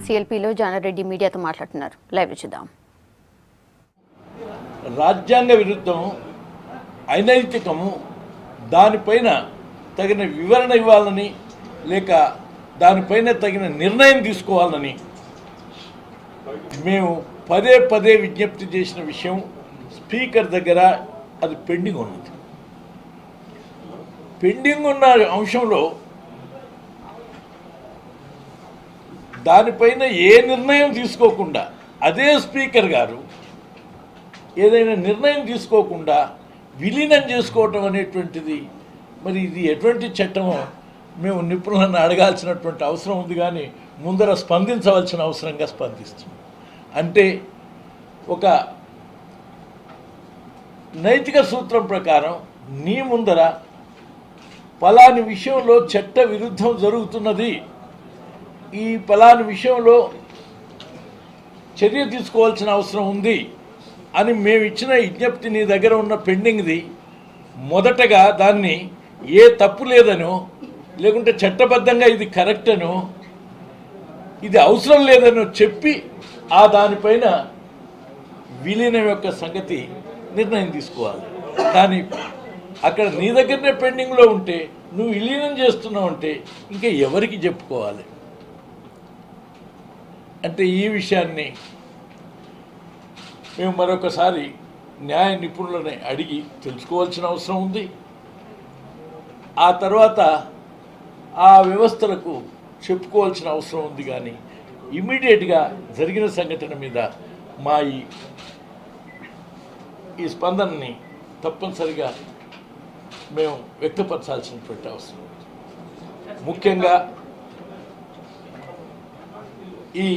సిఎల్పిలో జానారెడ్డి మీడియాతో మాట్లాడుతున్నారు. లైవ్ చూద్దాం. రాజ్యాంగ విరుద్ధం, అనైతికము, దానిపైన తగిన వివరణ ఇవ్వాలని లేక దానిపైన తగిన నిర్ణయం తీసుకోవాలని మేము పదే పదే విజ్ఞప్తి చేసిన విషయం స్పీకర్ దగ్గర అది పెండింగ్ ఉన్నది. పెండింగ్ ఉన్న అంశంలో దానిపైన ఏ నిర్ణయం తీసుకోకుండా అదే స్పీకర్ గారు ఏదైనా నిర్ణయం తీసుకోకుండా విలీనం చేసుకోవటం అనేటువంటిది మరి ఇది ఎటువంటి చట్టమో మేము నిపుణులను అడగాల్సినటువంటి అవసరం ఉంది. కానీ ముందర స్పందించవలసిన అవసరంగా స్పందిస్తున్నాం. అంటే ఒక నైతిక సూత్రం ప్రకారం నీ ముందర పలాని విషయంలో చట్ట విరుద్ధం జరుగుతున్నది, ఈ పలాని విషయంలో చర్య తీసుకోవాల్సిన అవసరం ఉంది అని మేము ఇచ్చిన విజ్ఞప్తి నీ దగ్గర ఉన్న పెండింగ్ది మొదటగా దాన్ని ఏ తప్పు లేదనో లేకుంటే చట్టబద్ధంగా ఇది కరెక్ట్ అనో ఇది అవసరం లేదనో చెప్పి ఆ దానిపైన విలీనం యొక్క సంగతి నిర్ణయం తీసుకోవాలి. కానీ అక్కడ నీ దగ్గరనే పెండింగ్లో ఉంటే నువ్వు విలీనం చేస్తున్నావు అంటే ఇంకా ఎవరికి చెప్పుకోవాలి? అంటే ఈ విషయాన్ని మేము మరొకసారి న్యాయ నిపుణులని అడిగి తెలుసుకోవాల్సిన అవసరం ఉంది. ఆ తర్వాత ఆ వ్యవస్థలకు చెప్పుకోవాల్సిన అవసరం ఉంది. కానీ ఇమ్మీడియట్గా జరిగిన సంఘటన మీద మా ఈ స్పందనని తప్పనిసరిగా మేము వ్యక్తపరచాల్సినటువంటి అవసరం ఉంది. ముఖ్యంగా ఈ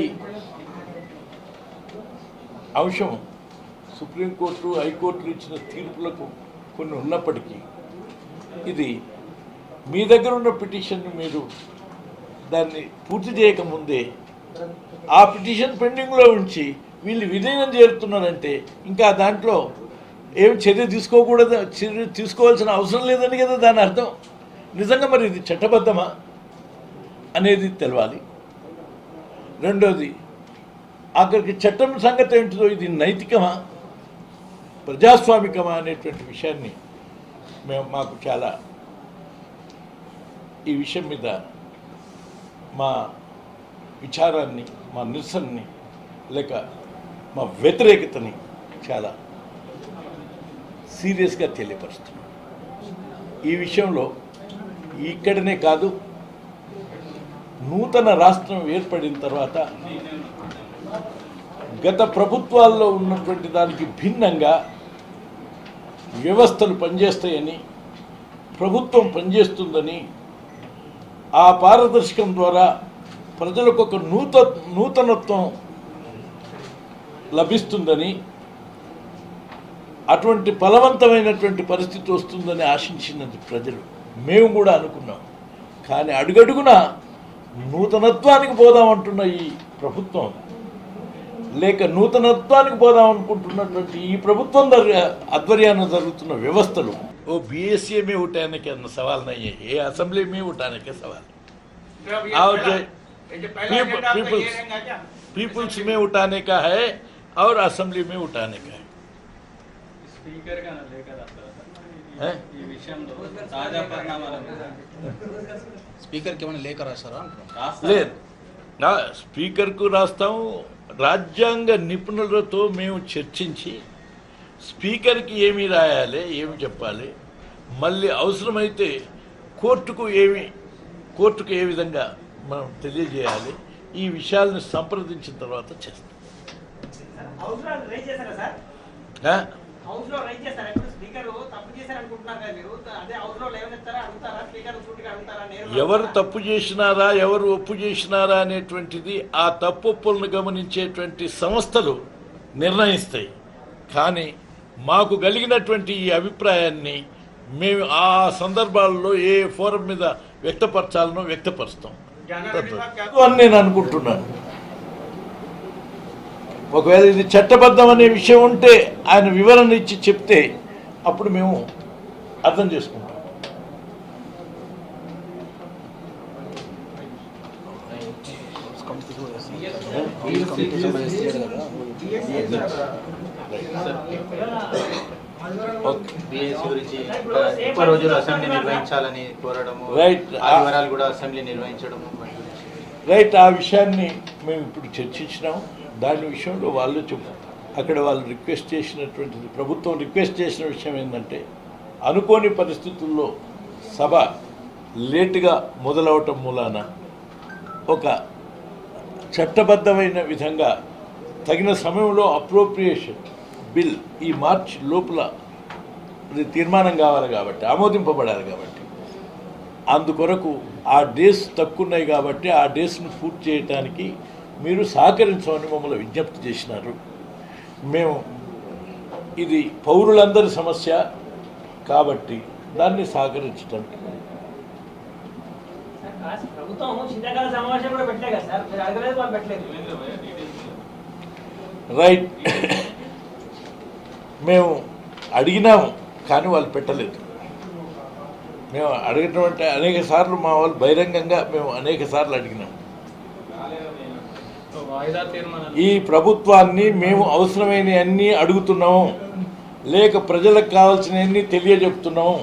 అంశం సుప్రీంకోర్టు, హైకోర్టులు ఇచ్చిన తీర్పులకు కొన్ని ఉన్నప్పటికీ ఇది మీ దగ్గర ఉన్న పిటిషన్ని మీరు దాన్ని పూర్తి చేయకముందే ఆ పిటిషన్ పెండింగ్లో ఉంచి వీళ్ళు విలీనం చేరుతున్నారంటే ఇంకా దాంట్లో ఏమి చర్య తీసుకోకూడదు, చర్య తీసుకోవాల్సిన అవసరం లేదని కదా దాని అర్థం. నిజంగా మరి ఇది చట్టబద్ధమా అనేది తెలవాలి. రెండోది, అక్కడికి చట్టం సంగతి ఏంటిదో ఇది నైతికమా, ప్రజాస్వామికమా అనేటువంటి విషయాన్ని మాకు చాలా ఈ విషయం మీద మా విచారాన్ని, మా నిరసనని లేక మా వ్యతిరేకతని చాలా సీరియస్గా తెలియపరుస్తున్నాం. ఈ విషయంలో ఇక్కడనే కాదు, నూతన రాష్ట్రం ఏర్పడిన తర్వాత గత ప్రభుత్వాల్లో ఉన్నటువంటి దానికి భిన్నంగా వ్యవస్థలు పనిచేస్తాయని, ప్రభుత్వం పనిచేస్తుందని, ఆ పారదర్శకం ద్వారా ప్రజలకు ఒక నూతనత్వం లభిస్తుందని, అటువంటి ఫలవంతమైనటువంటి పరిస్థితి వస్తుందని ఆశించినది ప్రజలు. మేము కూడా అనుకున్నాం. కానీ అడుగడుగున నూతనత్వానికి పోదామంటున్న ఈ ప్రభుత్వం లేక నూతనత్వానికి పోదాం అనుకుంటున్నటువంటి ఈ ప్రభుత్వం ఆధ్వర్యాన జరుగుతున్న వ్యవస్థలు वो बीएसए में उठाने के सवाल नहीं है, ये असेंबली में उठाने के सवाल और पीपुल्स में उठाने का है और असेंबली में उठाने का है. स्पीकर का लेकर आता ये विषय ताजा स्पीकर के मैंने लेकर స్పీకర్ కు రాస్తాము. రాజ్యాంగ నిపుణులతో మేము చర్చించి స్పీకర్కి ఏమి రాయాలి, ఏమి చెప్పాలి, మళ్ళీ అవసరమైతే కోర్టుకు ఏ విధంగా మనం తెలియజేయాలి, ఈ విషయాలను సంప్రదించిన తర్వాత చేస్తాం. ఎవరు తప్పు చేసినారా, ఎవరు ఒప్పు చేసినారా అనేటువంటిది ఆ తప్పులను గమనించేటువంటి సంస్థలు నిర్ణయిస్తాయి. కానీ మాకు కలిగినటువంటి ఈ అభిప్రాయాన్ని మేము ఆ సందర్భాల్లో ఏ ఫోరం మీద వ్యక్తపరచాలనో వ్యక్తపరుస్తాం అని నేను అనుకుంటున్నాను. ఒకవేళ ఇది చట్టబద్ధం అనే విషయం ఉంటే ఆయన వివరణ ఇచ్చి చెప్తే అప్పుడు మేము అర్థం చేసుకుంటాం. బీఎస్సీ గురించి ఎక్కువ రోజులు అసెంబ్లీ నిర్వహించాలని కోరడము, రైట్ ఆదివారాలు కూడా అసెంబ్లీ నిర్వహించడం. రైట్ ఆ విషయాన్ని మేము ఇప్పుడు చర్చించినాం. దాని విషయంలో వాళ్ళు అక్కడ వాళ్ళు రిక్వెస్ట్ చేసినటువంటిది, ప్రభుత్వం రిక్వెస్ట్ చేసిన విషయం ఏంటంటే అనుకోని పరిస్థితుల్లో సభ లేటుగా మొదలవటం మూలాన ఒక చట్టబద్ధమైన విధంగా తగిన సమయంలో అప్రోప్రియేషన్ బిల్ ఈ మార్చి లోపల ఇది తీర్మానం కావాలి కాబట్టి, ఆమోదింపబడాలి కాబట్టి, అందుకొరకు ఆ డేస్ తక్కువ ఉన్నాయి కాబట్టి ఆ డేస్ను పూర్తి చేయడానికి మీరు సహకరించమని మమ్మల్ని విజ్ఞప్తి చేసినారు. మేము ఇది పౌరులందరి సమస్య కాబట్టి దాన్ని సహకరించడానికి ప్రభుత్వం శీతాకాల సమావేశం కూడా పెట్టలే కదా సార్, మీరు అడగలేదు, వాళ్ళు పెట్టలేదు. రైట్ మేము అడిగినాము కానీ వాళ్ళు పెట్టలేదు. మేము అడగటం అంటే అనేక సార్లు మా వాళ్ళు బహిరంగంగా మేము అనేక సార్లు అడిగినాం. ఈ ప్రభుత్వాన్ని మేము అవసరమైనవన్నీ అడుగుతున్నాము, లేక ప్రజలకు కావాల్సినవన్నీ తెలియజెప్తున్నాము.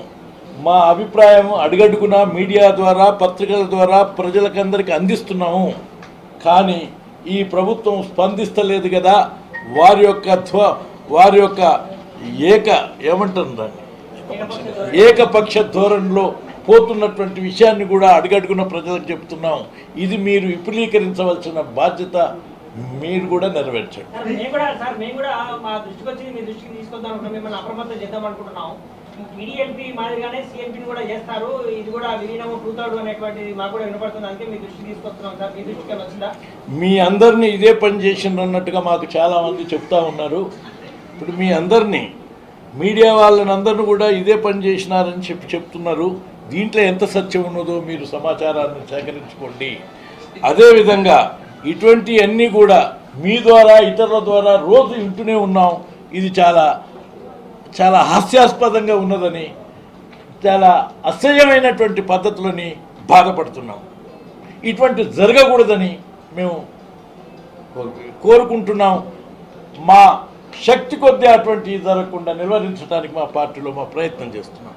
మా అభిప్రాయం అడుగడుగునా మీడియా ద్వారా, పత్రికల ద్వారా ప్రజలకందరికీ అందిస్తున్నాము. కానీ ఈ ప్రభుత్వం స్పందిస్తలేదు కదా. వారి యొక్క ఏమంటారు ఏకపక్ష ధోరణిలో పోతున్నటువంటి విషయాన్ని కూడా అడుగడుగున ప్రజలకు చెప్తున్నాం. ఇది మీరు విపులీకరించవలసిన బాధ్యత మీరు కూడా నెరవేర్చండి. మేము కూడా మా దృష్టికి వచ్చి మీ దృష్టికి తీసుకొద్దాం అనుకుంటున్నాం, మిమ్మల్ని అప్రమత్తం చేద్దాం అనుకుంటున్నాం. టీడీఎల్పీ మాదిరిగానే సిఎల్పీని కూడా చేస్తారు, ఇది కూడా విలీనము 2/3 అనేటువంటిది మాకు కూడా వినపడుతుంది. అందుకే మీ దృష్టికి తీసుకొస్తున్నాం సార్. మీ దృష్టికి వచ్చిందా? మీ అందరినీ ఇదే పని చేసిండ్రు అన్నట్టుగా మాకు చాలామంది చెప్తా ఉన్నారు. ఇప్పుడు మీ అందరినీ మీడియా వాళ్ళని అందరినీ కూడా ఇదే పని చేసినారని చెప్తున్నారు. దీంట్లో ఎంత సత్యం ఉన్నదో మీరు సమాచారాన్ని సేకరించుకోండి. అదేవిధంగా ఇటువంటి అన్నీ కూడా మీ ద్వారా ఇతరుల ద్వారా రోజు వింటూనే ఉన్నాం. ఇది చాలా చాలా హాస్యాస్పదంగా ఉన్నదని, చాలా అసహ్యమైనటువంటి పద్ధతులని బాధపడుతున్నాం. ఇటువంటి జరగకూడదని మేము కోరుకుంటున్నాం. మా శక్తి కొద్దీ అటువంటి జరగకుండా నిర్వహించడానికి మా పార్టీలో మా ప్రయత్నం చేస్తున్నాం.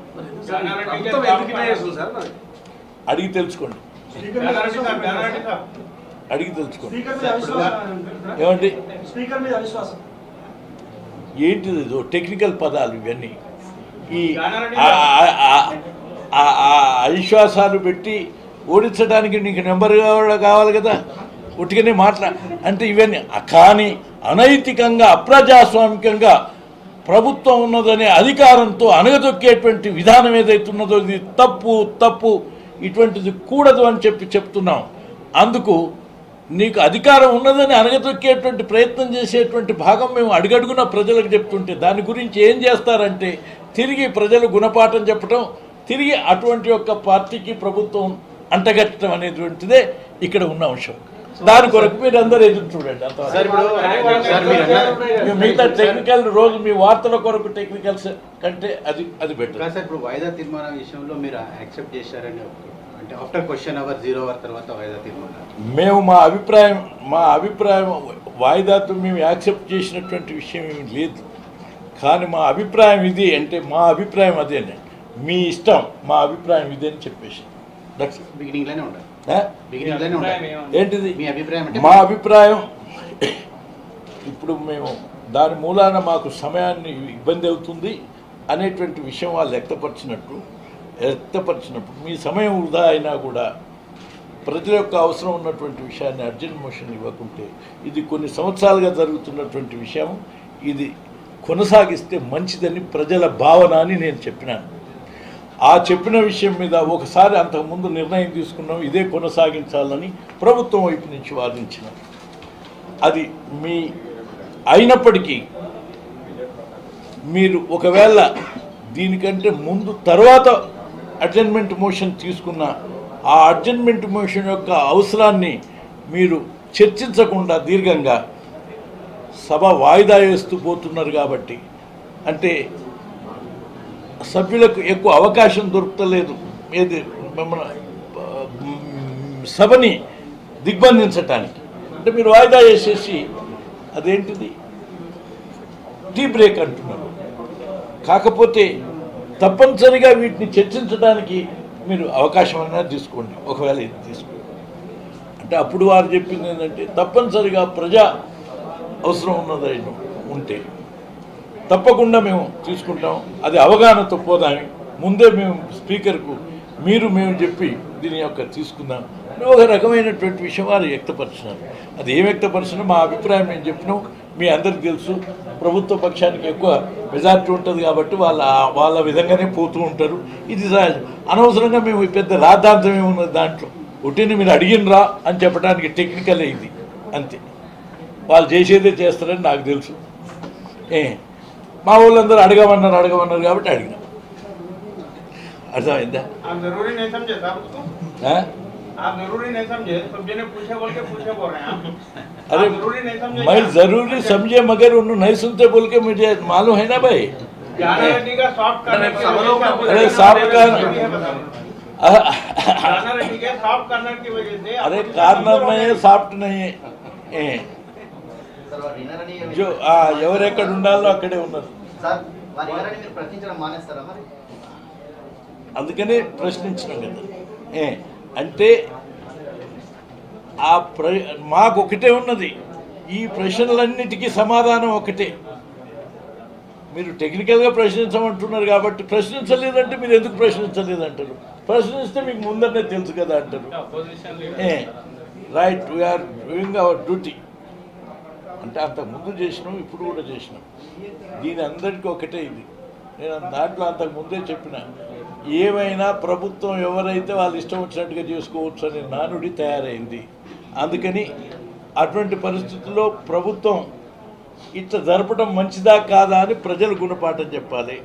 అడిగి తెలుసుకోండి, అడిగి తెలుసుకోండి. ఏమండి ఏంటిది టెక్నికల్ పదాలు ఇవన్నీ? ఈ అవిశ్వాసాలు పెట్టి ఓడించడానికి నీకు నెంబర్ కావాలి కదా, ఉట్టిగానే అంటే ఇవన్నీ. కానీ అనైతికంగా అప్రజాస్వామికంగా ప్రభుత్వం ఉన్నదనే అధికారంతో అణగదొక్కేటువంటి విధానం ఏదైతున్నదో ఇది తప్పు, ఇటువంటిది కూడదు అని చెప్తున్నాం. అందుకు నీకు అధికారం ఉన్నదని అణగదొక్కేటువంటి ప్రయత్నం చేసేటువంటి భాగం మేము అడుగడుగున ప్రజలకు చెప్తుంటే దాని గురించి ఏం చేస్తారంటే తిరిగి ప్రజలు గుణపాఠం చెప్పడం, తిరిగి అటువంటి యొక్క పార్టీకి ప్రభుత్వం అంటగట్టడం అనేటువంటిదే ఇక్కడ ఉన్న అంశం. దాని కొరకు మీరు అందరూ ఎదురు చూడండి. మిగతా టెక్నికల్ రోజు మీ వార్తల కొరకు టెక్నికల్స్ కంటే అది బెటర్. సార్ ఇప్పుడు వాయిదా తీర్మానం విషయంలో మీరు యాక్సెప్ట్ చేశారని, అంటే ఆఫ్టర్ క్వశ్చన్ అవర్ 0 hour తర్వాత వాయిదా తీర్మానం మేము మా అభిప్రాయం వాయిదాతో మేము యాక్సెప్ట్ చేసినటువంటి విషయం ఏమి లేదు. కానీ మా అభిప్రాయం ఇది అంటే మా అభిప్రాయం అదేనే, మీ ఇష్టం, మా అభిప్రాయం ఇదే అని చెప్పేసి బిగినింగ్లోనే ఉండాలి. ఏంటిది మీ అభిప్రాయం? మా అభిప్రాయం ఇప్పుడు మేము దాని మూలాన మాకు సమయాన్ని ఇబ్బంది అవుతుంది అనేటువంటి విషయం వాళ్ళు వ్యక్తపరిచినప్పుడు మీ సమయం వృధా అయినా కూడా ప్రజల యొక్క అవసరం ఉన్నటువంటి విషయాన్ని అర్జెంట్ మోషన్ ఇవ్వకుంటే ఇది కొన్ని సంవత్సరాలుగా జరుగుతున్నటువంటి విషయం, ఇది కొనసాగిస్తే మంచిదని ప్రజల భావన అని నేను చెప్పినాను. ఆ చెప్పిన విషయం మీద ఒకసారి అంతకుముందు నిర్ణయం తీసుకున్నాం, ఇదే కొనసాగించాలని ప్రభుత్వం వైపు నుంచి వాదించినాం. అది మీ అయినప్పటికీ మీరు ఒకవేళ దీనికంటే ముందు తర్వాత అడ్జర్న్మెంట్ మోషన్ తీసుకున్న ఆ అడ్జర్న్మెంట్ మోషన్ యొక్క అవసరాన్ని మీరు చర్చించకుండా దీర్ఘంగా సభ వాయిదా వేస్తూ పోతున్నారు కాబట్టి, అంటే సభ్యులకు ఎక్కువ అవకాశం దొరుకుతలేదు సభని దిగ్బంధించటానికి. అంటే మీరు వాయిదా వేసేసి అదేంటిది టీ బ్రేక్ అంటున్నారు. కాకపోతే తప్పనిసరిగా వీటిని చర్చించడానికి మీరు అవకాశం అనేది తీసుకోండి. ఒకవేళ ఇది తీసుకోండి అంటే అప్పుడు వారు చెప్పింది ఏంటంటే తప్పనిసరిగా ప్రజా అవసరం ఉన్నది ఉంటే తప్పకుండా మేము తీసుకుంటాం, అది అవగాహనతో పోదామి, ముందే మేము స్పీకర్కు మేము చెప్పి దీని యొక్క తీసుకుందాం ఒక రకమైనటువంటి విషయం వారు వ్యక్తపరిచినారు. అది ఏం వ్యక్తపరిచినా మా అభిప్రాయం నేను చెప్పినాం, మీ అందరికీ తెలుసు. ప్రభుత్వ పక్షానికి ఎక్కువ మెజార్టీ ఉంటుంది కాబట్టి వాళ్ళ విధంగానే పోతూ ఉంటారు. ఇది అనవసరంగా మేము పెద్ద రాద్ధాంతం ఏమున్నది దాంట్లో. ఒట్టిని మీరు అడిగినరా అని చెప్పడానికి టెక్నికల్ ఇది అంతే. వాళ్ళు చేసేదే చేస్తారని నాకు తెలుసు. మా వాళ్ళందరూ అడగమన్నారు కాబట్టి అడిగినా. అర్థమైందా? अरे मैं जरूरी समझे मगर उन्होंने नहीं सुनते बोल के मुझे मालूम है ना भाई। अरे सॉफ्ट अरे कार्नर नहीं है, सॉफ्ट नहीं है. जो ఎవరెక్కడ ఉండాలో అక్కడే ఉన్నారు. అందుకనే ప్రశ్నించినాం కదా. అంటే మాకు ఒకటే ఉన్నది, ఈ ప్రశ్నలన్నిటికీ సమాధానం ఒకటే. మీరు టెక్నికల్గా ప్రశ్నించమంటున్నారు కాబట్టి ప్రశ్నించలేదంటే మీరు ఎందుకు ప్రశ్నించలేదంటారు. ప్రశ్నిస్తే మీకు ముందరనే తెలుసు కదా అంటారు. Right, we are doing our duty అంటే అంతకుముందు చేసినాం, ఇప్పుడు కూడా చేసినాం. దీని అందరికీ ఒకటే ఇది. నేను దాంట్లో అంతకుముందే చెప్పిన, ఏమైనా ప్రభుత్వం ఎవరైతే వాళ్ళు ఇష్టం వచ్చినట్టుగా చేసుకోవచ్చు అనే నానుడి తయారైంది. అందుకని అటువంటి పరిస్థితుల్లో ప్రభుత్వం ఇట్లా జరపడం మంచిదా కాదా అని ప్రజలు గుణపాఠం చెప్పాలి.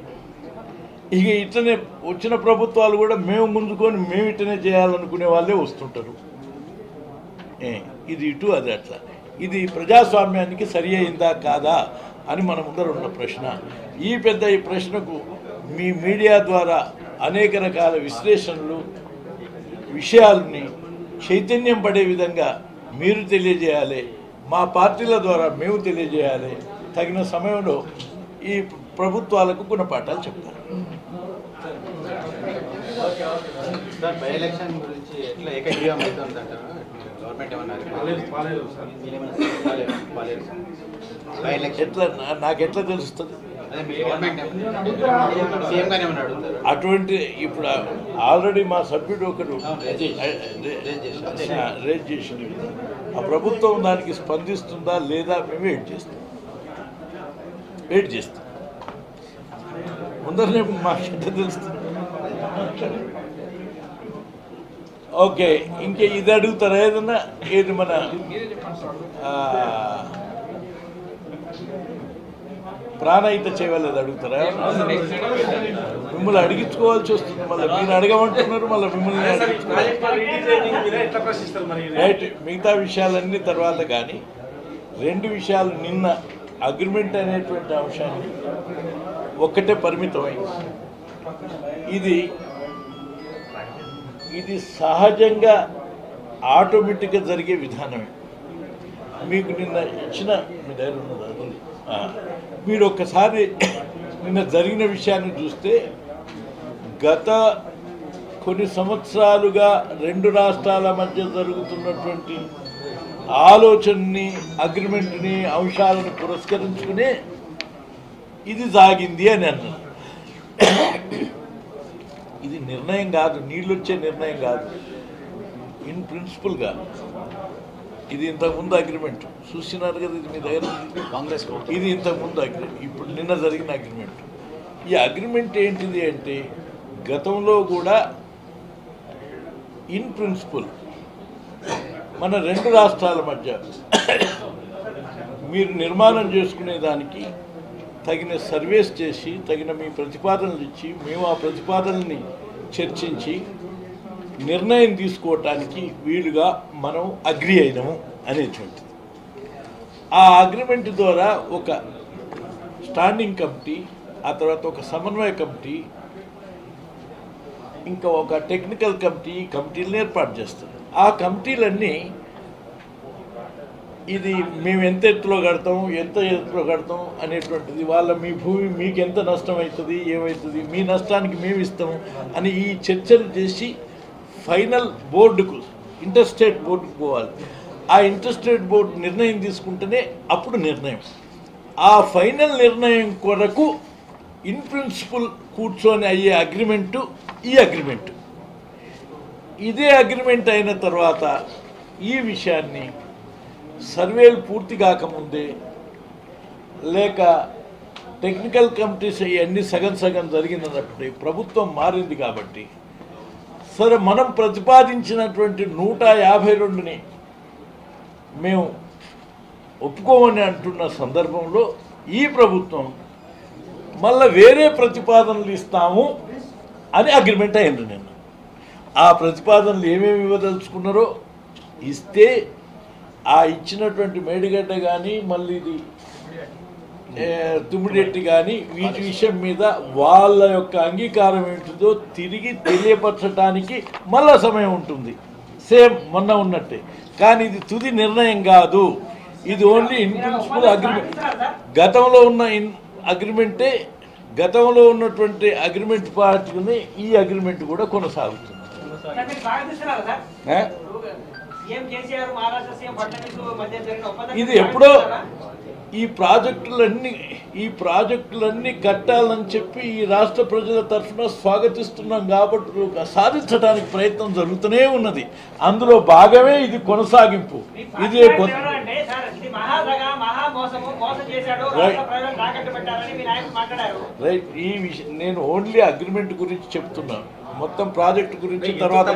ఇక ఇట్లనే వచ్చిన ప్రభుత్వాలు కూడా మేము ముందుకొని మేము ఇట్లనే చేయాలనుకునే వాళ్ళే వస్తుంటారు. ఇది ఇటు అది అట్లా. ఇది ప్రజాస్వామ్యానికి సరి అయిందా కాదా అని మన ముందర ఉన్న ప్రశ్న. ఈ ప్రశ్నకు మీ మీడియా ద్వారా అనేక రకాల విశ్లేషణలు, విషయాలని చైతన్యం పడే విధంగా మీరు తెలియజేయాలి, మా పార్టీల ద్వారా మేము తెలియజేయాలి. తగిన సమయంలో ఈ ప్రభుత్వాలకు గుణపాఠాలు చెప్తారు. సార్, బై ఎలక్షన్ గురించి ఎట్లా ఏకగ్రీవం అవుతుందంటారు? గవర్నమెంట్ ఎట్లా నాకెట్లా తెలుస్తుంది? అటువంటి ఇప్పుడు ఆల్రెడీ మా సభ్యుడు ఒకడు రేజ్ చేసింది. ఆ ప్రభుత్వం దానికి స్పందిస్తుందా లేదా మేము వెయిట్ చేస్తాం. ముందరనే మాకెట్లా తెలుస్తుంది? ఓకే, ఇంకే ఇది అడుగుతారా ఏదన్నా? ఏది మన ప్రాణహిత చేయలేదు అడుగుతారా? మిమ్మల్ని అడిగించుకోవాల్సి వస్తుంది. మళ్ళీ మీరు అడగమంటున్నారు, మళ్ళీ మిమ్మల్ని రైట్. మిగతా విషయాలన్నీ తర్వాత. కానీ రెండు విషయాలు, నిన్న అగ్రిమెంట్ అనేటువంటి అంశాన్ని ఒక్కటే పరిమితమైంది. ఇది సహజంగా ఆటోమేటిక్గా జరిగే విధానమే. మీకు నిన్న ఇచ్చిన మీ దగ్గర ఉన్నది, మీరు ఒక్కసారి నిన్న జరిగిన విషయాన్ని చూస్తే గత కొన్ని సంవత్సరాలుగా రెండు రాష్ట్రాల మధ్య జరుగుతున్నటువంటి ఆలోచనని, అగ్రిమెంట్ని, అంశాలను పురస్కరించుకునే ఇది సాగింది అని అన్నారు. ఇది నిర్ణయం కాదు, నీళ్ళొచ్చే నిర్ణయం కాదు. ఇన్ ప్రిన్సిపల్గా ఇది ఇంతకుముందు అగ్రిమెంట్ చూసినారు కదా. ఇది మీ దగ్గర కాంగ్రెస్ ఇది ఇంతకుముందు అగ్రిమెంట్, ఇప్పుడు నిన్న జరిగిన అగ్రిమెంట్. ఈ అగ్రిమెంట్ ఏంటిది అంటే గతంలో కూడా ఇన్ ప్రిన్సిపల్ మన రెండు రాష్ట్రాల మధ్య మీరు నిర్మాణం చేసుకునే దానికి తగిన సర్వేస్ చేసి తగిన మీ ప్రతిపాదనలు ఇచ్చి మేము ఆ ప్రతిపాదనల్ని చర్చించి నిర్ణయం తీసుకోవటానికి వీలుగా మనం అగ్రి అయినాము అనేటువంటిది. ఆ అగ్రిమెంట్ ద్వారా ఒక స్టాండింగ్ కమిటీ, ఆ తర్వాత ఒక సమన్వయ కమిటీ, ఇంకా ఒక టెక్నికల్ కమిటీలను ఏర్పాటు చేస్తారు. ఆ కమిటీలన్నీ ఇది మేము ఎంత ఎత్తులో కడతాం ఎంత ఎత్తులో కడతాం అనేటువంటిది వాళ్ళ మీ భూమి మీకు ఎంత నష్టం అవుతుంది ఏమవుతుంది మీ నష్టానికి మేము ఇస్తాము అని ఈ చర్చలు చేసి ఫైనల్ బోర్డుకు ఇంటర్స్టేట్ బోర్డుకు పోవాలి. ఆ ఇంటర్స్టేట్ బోర్డు నిర్ణయం తీసుకుంటేనే అప్పుడు నిర్ణయం. ఆ ఫైనల్ నిర్ణయం కొరకు ఇన్ ప్రిన్సిపల్ కూర్చొని అయ్యే అగ్రిమెంటు ఈ అగ్రిమెంటు. ఇదే అగ్రిమెంట్ అయిన తర్వాత ఈ విషయాన్ని సర్వేలు పూర్తి కాకముందే లేక టెక్నికల్ కమిటీస్ అవన్నీ సగం సగం జరిగినప్పుడు ప్రభుత్వం మారింది కాబట్టి సరే మనం ప్రతిపాదించినటువంటి 152ని మేము ఒప్పుకోమని అంటున్న సందర్భంలో ఈ ప్రభుత్వం మళ్ళీ వేరే ప్రతిపాదనలు ఇస్తాము అని అగ్రిమెంట్ అయింది. నిన్న ఆ ప్రతిపాదనలు ఏమేమి ఇవ్వదలుచుకున్నారో ఇస్తే ఆ ఇచ్చినటువంటి మేడిగడ్డ కానీ మళ్ళీ ఇది తుమ్మిడెట్టి కానీ వీటి విషయం మీద వాళ్ళ యొక్క అంగీకారం ఏంటిదో తిరిగి తెలియపరచడానికి మళ్ళా సమయం ఉంటుంది, సేమ్ మొన్న ఉన్నట్టే. కానీ ఇది తుది నిర్ణయం కాదు, ఇది ఓన్లీ ఇన్ ప్రిన్సిపల్ అగ్రిమెంట్. గతంలో ఉన్న అగ్రిమెంటే, గతంలో ఉన్నటువంటి అగ్రిమెంట్ పార్టీని ఈ అగ్రిమెంట్ కూడా కొనసాగుతుంది. ఇది ఎప్పుడో ఈ ప్రాజెక్టులన్నీ కట్టాలని చెప్పి ఈ రాష్ట్ర ప్రజల తరఫున స్వాగతిస్తున్నాం కాబట్టి సాధించడానికి ప్రయత్నం జరుగుతూనే ఉన్నది. అందులో భాగమే ఇది కొనసాగింపు. ఇది రైట్. ఈ విషయం నేను ఓన్లీ అగ్రిమెంట్ గురించి చెప్తున్నాను, మొత్తం ప్రాజెక్టు గురించి తర్వాత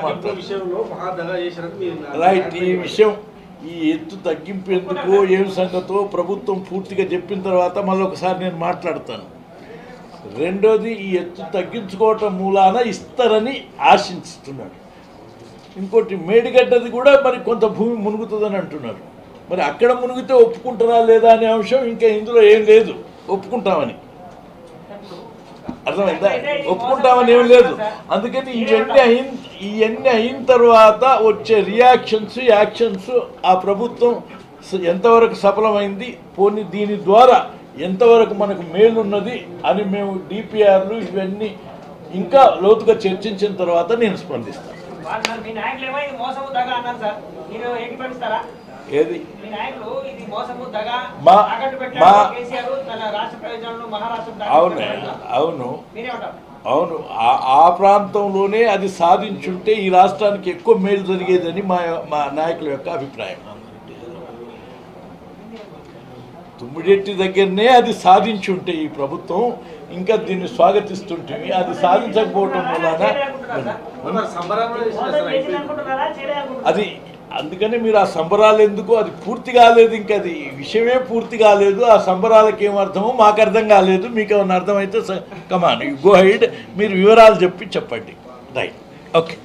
రైట్. ఈ విషయం ఈ ఎత్తు తగ్గింపు ఎందుకో ఏం సంగతో ప్రభుత్వం పూర్తిగా చెప్పిన తర్వాత మళ్ళీ ఒకసారి నేను మాట్లాడతాను. రెండోది, ఈ ఎత్తు తగ్గించుకోవటం మూలాన ఇస్తారని ఆశిస్తున్నాడు. ఇంకోటి మేడిగడ్డది కూడా మరి కొంత భూమి మునుగుతుందని అంటున్నారు. మరి అక్కడ మునిగితే ఒప్పుకుంటారా లేదా అనే అంశం ఇంకా ఇందులో ఏం లేదు. ఒప్పుకుంటామని అర్థమైందా? ఒప్పుకుంటామని ఏం లేదు. అందుకని ఇవన్నీ అయిన తర్వాత వచ్చే రియాక్షన్స్ యాక్షన్స్ ఆ ప్రభుత్వం ఎంతవరకు సఫలమైంది, పోనీ దీని ద్వారా ఎంతవరకు మనకు మేలున్నది అని మేము డిపిఆర్లు ఇవన్నీ ఇంకా లోతుగా చర్చించిన తర్వాత నేను స్పందిస్తాను. ఏది అవును ఆ ప్రాంతంలోనే అది సాధించుంటే ఈ రాష్ట్రానికి ఎక్కువ మేలు జరిగేదని మా నాయకుల యొక్క అభిప్రాయం. తుమ్మిడెట్టి దగ్గరనే అది సాధించుంటే ఈ ప్రభుత్వం ఇంకా దీన్ని స్వాగతిస్తుంటుంది. అది సాధించకపోవటం వలన అది అందుకని మీరు ఆ సంబరాలు ఎందుకు, అది పూర్తి కాలేదు, ఇంకా అది విషయమే పూర్తి కాలేదు. ఆ సంబరాలకు ఏమర్థమో మాకు అర్థం కాలేదు. మీకు ఏమైనా అర్థమైతే కమాన్ గో హెడ్, మీరు వివరాలు చెప్పండి. Right, okay.